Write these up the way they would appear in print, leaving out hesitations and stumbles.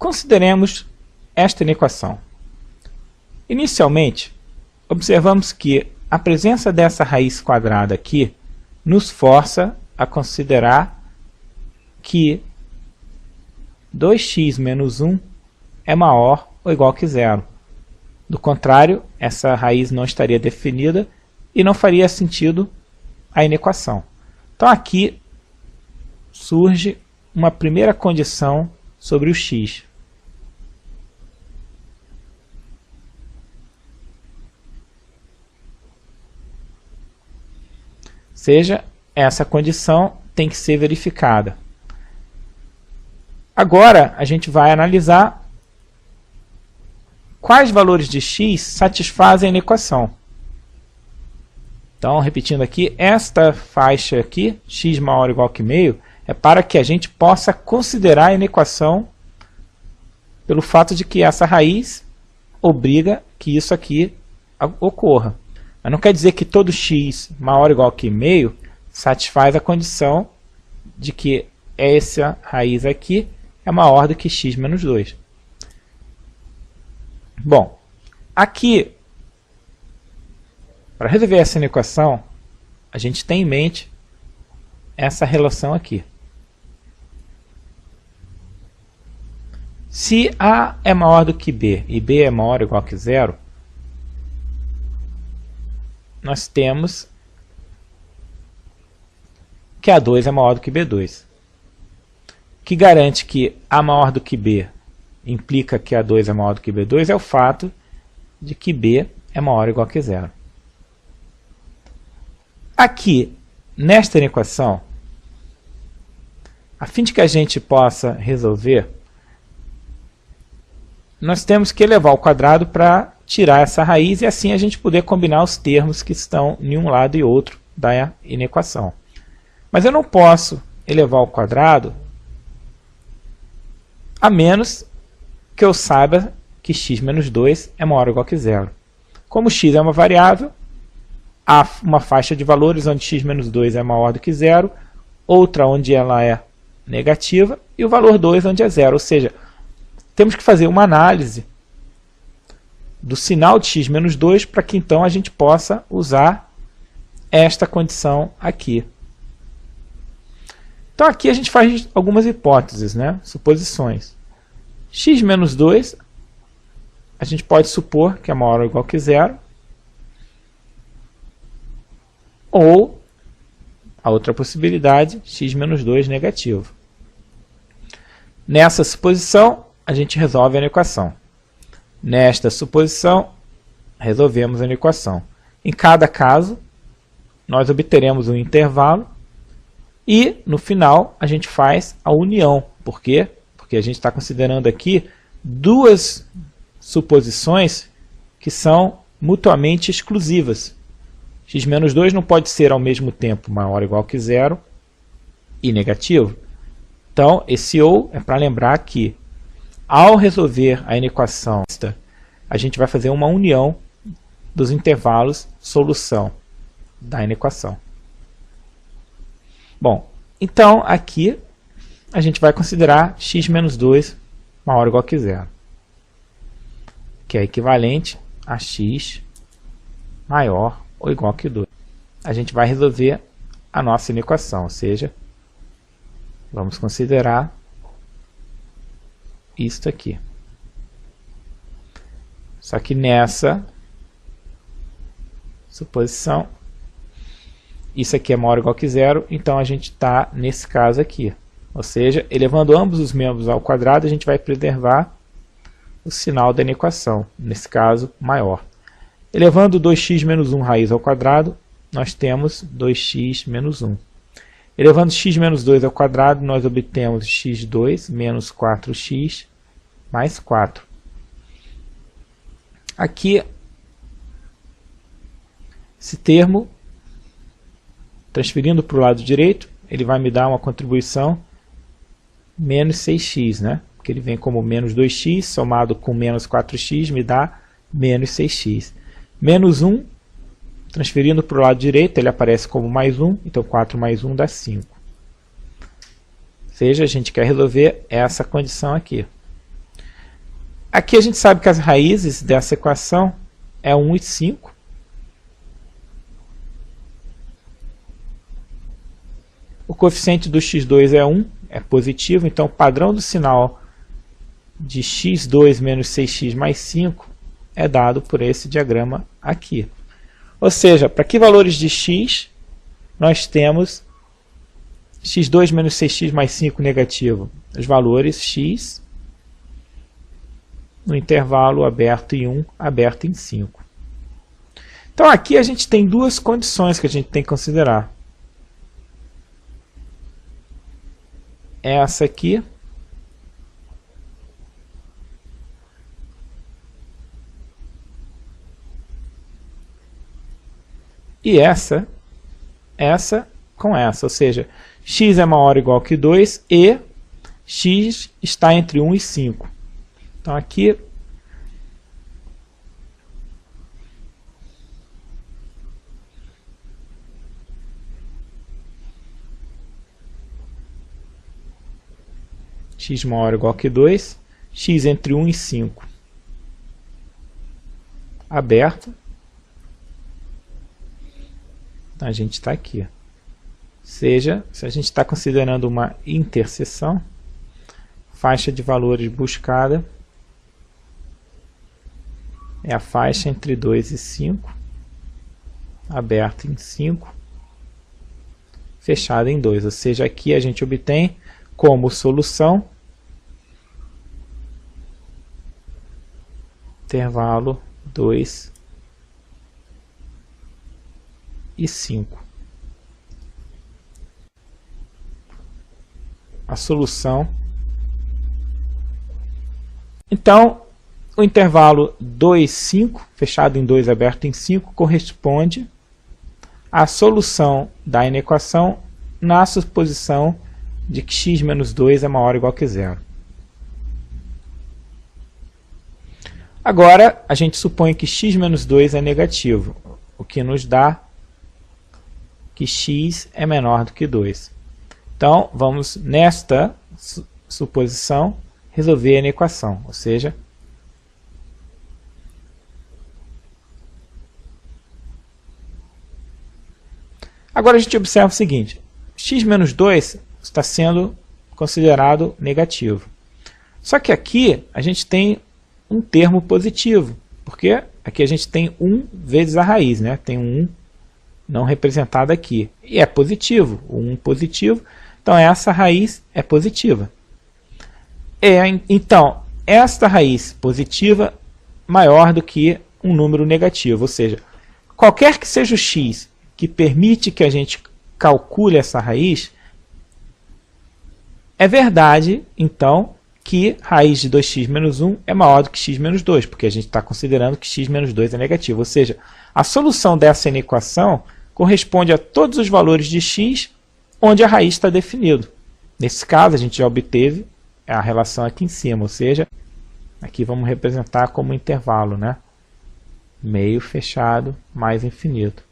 Consideremos esta inequação. Inicialmente, observamos que a presença dessa raiz quadrada aqui nos força a considerar que 2x menos 1 é maior ou igual que zero. Do contrário, essa raiz não estaria definida e não faria sentido a inequação. Então aqui surge uma primeira condição sobre o x. Ou seja, essa condição tem que ser verificada. Agora a gente vai analisar quais valores de x satisfazem a inequação. Então, repetindo aqui, esta faixa aqui, x maior ou igual que meio, é para que a gente possa considerar a inequação pelo fato de que essa raiz obriga que isso aqui ocorra. Mas não quer dizer que todo x maior ou igual que meio satisfaz a condição de que essa raiz aqui é maior do que x menos 2. Bom, aqui, para resolver essa inequação, a gente tem em mente essa relação aqui. Se A é maior do que B e B é maior ou igual que zero, nós temos que A2 é maior do que B2. O que garante que A maior do que B implica que A2 é maior do que B2 é o fato de que B é maior ou igual que zero. Aqui, nesta inequação, a fim de que a gente possa resolver, nós temos que elevar ao quadrado para tirar essa raiz e assim a gente poder combinar os termos que estão em um lado e outro da inequação. Mas eu não posso elevar ao quadrado a menos que eu saiba que x menos 2 é maior ou igual que zero. Como x é uma variável, há uma faixa de valores onde x menos 2 é maior do que zero, outra onde ela é negativa, e o valor 2 onde é zero. Ou seja, temos que fazer uma análise do sinal de x menos 2 para que então a gente possa usar esta condição aqui. Então aqui a gente faz algumas hipóteses, né? Suposições. X menos 2, a gente pode supor que é maior ou igual que zero. Ou, a outra possibilidade, x menos 2 negativo. Nessa suposição, a gente resolve a equação. Nesta suposição, resolvemos a equação. Em cada caso, nós obteremos um intervalo e, no final, a gente faz a união. Por quê? Porque a gente está considerando aqui duas suposições que são mutuamente exclusivas. X menos 2 não pode ser ao mesmo tempo maior ou igual que zero e negativo. Então, esse ou é para lembrar que, ao resolver a inequação, a gente vai fazer uma união dos intervalos solução da inequação. Bom, então aqui a gente vai considerar x menos 2 maior ou igual que zero, que é equivalente a x maior ou igual que 2. A gente vai resolver a nossa inequação, ou seja, vamos considerar isto aqui. Só que nessa suposição, isso aqui é maior ou igual que zero, então a gente está nesse caso aqui. Ou seja, elevando ambos os membros ao quadrado, a gente vai preservar o sinal da inequação, nesse caso maior. Elevando 2x menos 1 raiz ao quadrado, nós temos 2x menos 1. Elevando x menos 2 ao quadrado, nós obtemos x2 menos 4x mais 4. Aqui, esse termo, transferindo para o lado direito, ele vai me dar uma contribuição menos 6x, né? Porque ele vem como menos 2x, somado com menos 4x, me dá menos 6x. Menos 1, transferindo para o lado direito, ele aparece como mais 1, então 4 mais 1 dá 5. Ou seja, a gente quer resolver essa condição aqui. Aqui a gente sabe que as raízes dessa equação é 1 e 5. O coeficiente do x2 é 1, é positivo, então o padrão do sinal de x2 menos 6x mais 5 é dado por esse diagrama aqui. Ou seja, para que valores de x nós temos x2 menos 6x mais 5 negativo? Os valores x no intervalo aberto em 1, aberto em 5. Então aqui a gente tem duas condições que a gente tem que considerar. Essa aqui e essa com essa, ou seja, x é maior ou igual que 2 e x está entre 1 e 5. Então aqui x maior ou igual que 2, x entre 1 e 5 aberto. Então a gente está aqui. Ou seja, se a gente está considerando uma interseção, faixa de valores buscada é a faixa entre 2 e 5, aberta em 5, fechada em 2. Ou seja, aqui a gente obtém como solução intervalo 2 e 5. A solução. Então, o intervalo 2, 5, fechado em 2, aberto em 5, corresponde à solução da inequação na suposição de que x menos 2 é maior ou igual que 0. Agora, a gente supõe que x menos 2 é negativo, o que nos dá que x é menor do que 2. Então, vamos, nesta suposição, resolver a equação, ou seja, agora a gente observa o seguinte, x menos 2 está sendo considerado negativo. Só que aqui a gente tem um termo positivo, porque aqui a gente tem 1 vezes a raiz, né? Tem um 1 não representado aqui, e é positivo, o 1 positivo, então essa raiz é positiva. Então, esta raiz positiva maior do que um número negativo, ou seja, qualquer que seja o x que permite que a gente calcule essa raiz, é verdade, então, que raiz de 2x menos 1 é maior do que x menos 2, porque a gente está considerando que x menos 2 é negativo. Ou seja, a solução dessa inequação corresponde a todos os valores de x onde a raiz está definido. Nesse caso, a gente já obteve a relação aqui em cima, ou seja, aqui vamos representar como intervalo, né? Meio fechado mais infinito.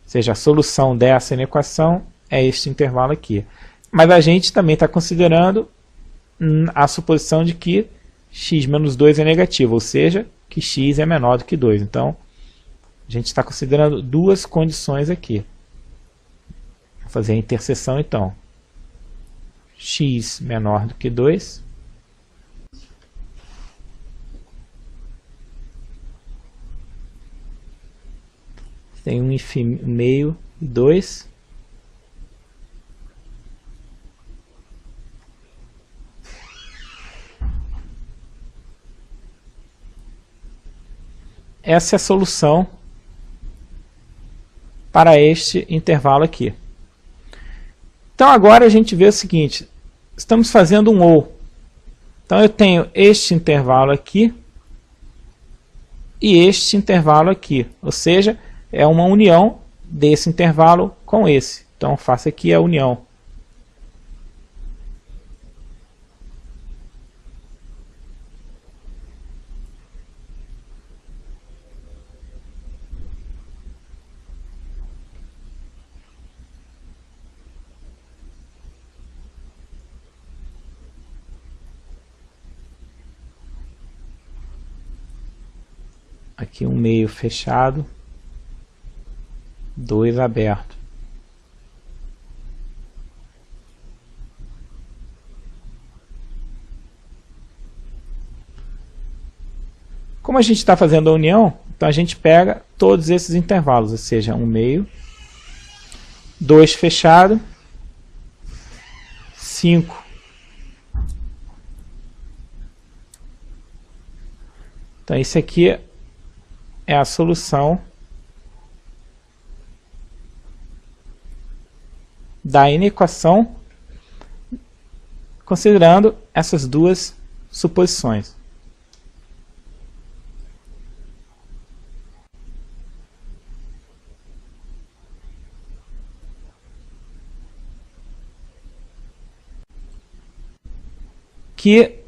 Ou seja, a solução dessa inequação é este intervalo aqui. Mas a gente também está considerando a suposição de que x menos 2 é negativo, ou seja, que x é menor do que 2. Então, a gente está considerando duas condições aqui. Vou fazer a interseção então. X menor do que 2. Tem 1,5 e 2. Essa é a solução para este intervalo aqui. Então agora a gente vê o seguinte, estamos fazendo um OU. Então eu tenho este intervalo aqui e este intervalo aqui, ou seja, é uma união desse intervalo com esse. Então faço aqui a união. aqui 1 meio fechado, 2 aberto. Como a gente está fazendo a união, então a gente pega todos esses intervalos, ou seja, 1 meio, 2 fechado, 5. Então isso aqui é a solução da inequação considerando essas duas suposições. Que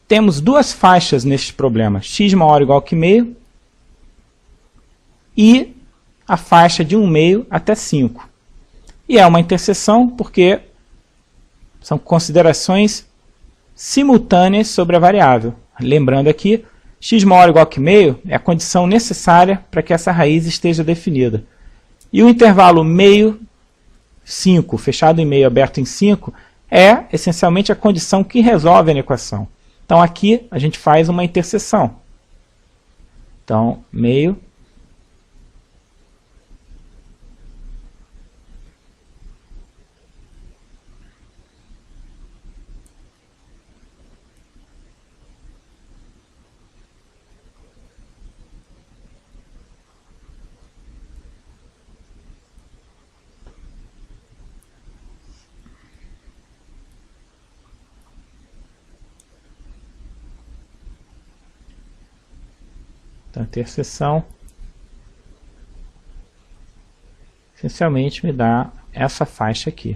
temos duas faixas neste problema, x maior ou igual que meio e a faixa de 1 meio até 5. E é uma interseção porque são considerações simultâneas sobre a variável. Lembrando aqui, x maior ou igual que meio é a condição necessária para que essa raiz esteja definida. E o intervalo meio, 5, fechado em meio, aberto em 5, é essencialmente a condição que resolve a equação. Então aqui a gente faz uma interseção. Então, meio Então, interseção essencialmente me dá essa faixa aqui,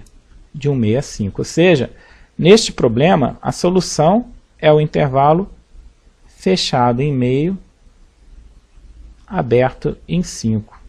de 1 meio a 5. Ou seja, neste problema, a solução é o intervalo fechado em meio, aberto em 5.